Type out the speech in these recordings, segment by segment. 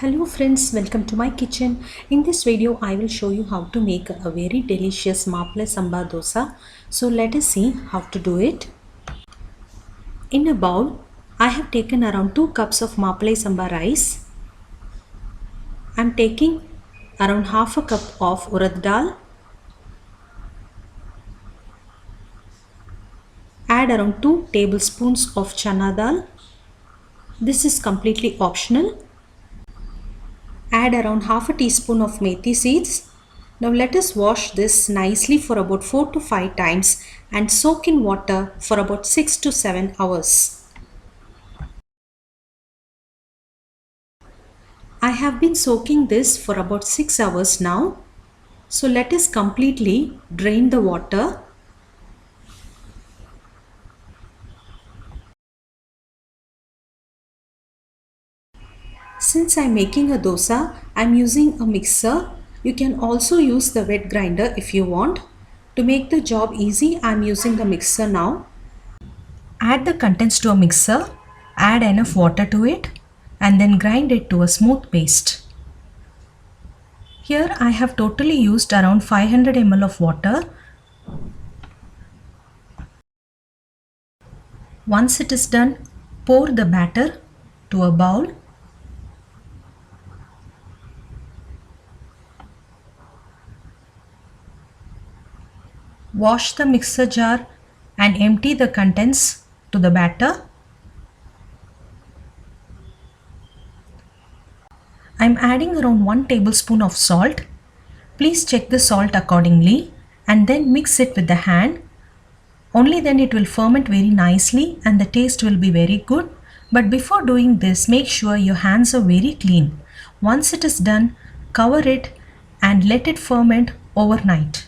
Hello friends, welcome to my kitchen. In this video I will show you how to make a very delicious maple samba dosa. So let us see how to do it. In a bowl I have taken around 2 cups of maple samba rice. I am taking around half a cup of urad dal. Add around 2 tablespoons of chana dal. This is completely optional. Add around half a teaspoon of methi seeds. Now let us wash this nicely for about 4 to 5 times and soak in water for about 6 to 7 hours. I have been soaking this for about 6 hours now. So let us completely drain the water. Since I am making a dosa, I am using a mixer. You can also use the wet grinder if you want. To make the job easy, I am using the mixer now. Add the contents to a mixer, add enough water to it and then grind it to a smooth paste. Here I have totally used around 500 ml of water. Once it is done, pour the batter to a bowl. Wash the mixer jar and empty the contents to the batter. I am adding around 1 tablespoon of salt. Please check the salt accordingly and then mix it with the hand. Only then it will ferment very nicely and the taste will be very good. But before doing this, make sure your hands are very clean. Once it is done, cover it and let it ferment overnight.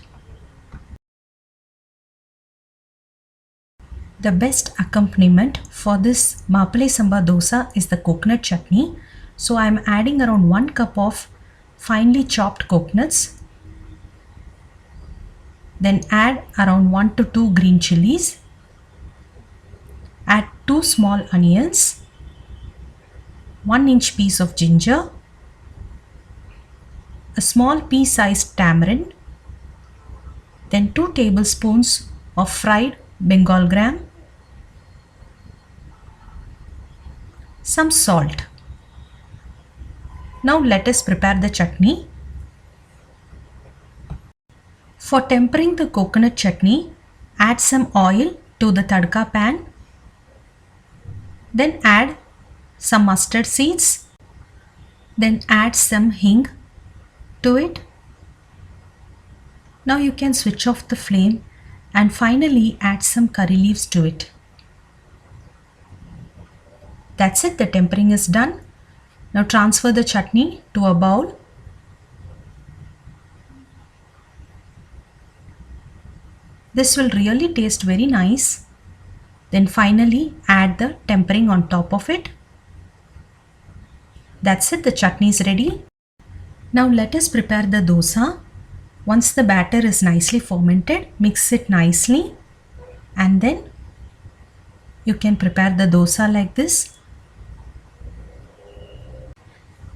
The best accompaniment for this maple samba dosa is the coconut chutney. So I am adding around 1 cup of finely chopped coconuts. Then add around 1 to 2 green chilies. Add 2 small onions, 1-inch piece of ginger, a small pea-sized tamarind, then 2 tablespoons of fried Bengal gram, some salt. Now let us prepare the chutney. For tempering the coconut chutney, add some oil to the tadka pan. Then add some mustard seeds. Then add some hing to it. Now you can switch off the flame and finally add some curry leaves to it. That's it, the tempering is done. Now transfer the chutney to a bowl. This will really taste very nice. Then finally add the tempering on top of it. That's it, the chutney is ready. Now let us prepare the dosa. Once the batter is nicely fermented, mix it nicely and then you can prepare the dosa like this.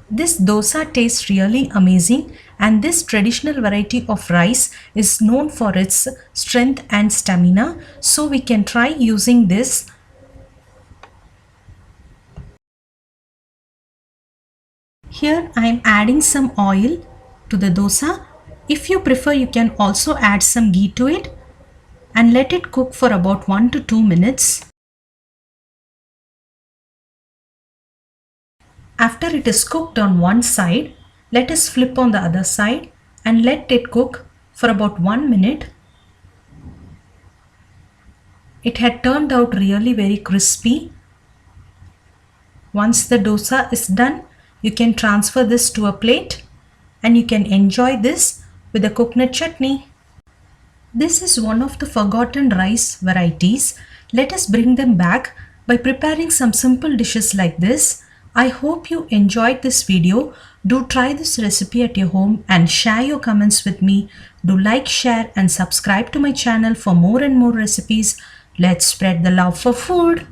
This dosa tastes really amazing and this traditional variety of rice is known for its strength and stamina. So we can try using this. Here I am adding some oil to the dosa. If you prefer, you can also add some ghee to it and let it cook for about 1 to 2 minutes. After it is cooked on one side, let us flip on the other side and let it cook for about 1 minute. It had turned out really very crispy. Once the dosa is done, you can transfer this to a plate and you can enjoy this with a coconut chutney. This is one of the forgotten rice varieties. Let us bring them back by preparing some simple dishes like this. I hope you enjoyed this video. Do try this recipe at your home and share your comments with me. Do like, share and subscribe to my channel for more and more recipes. Let's spread the love for food.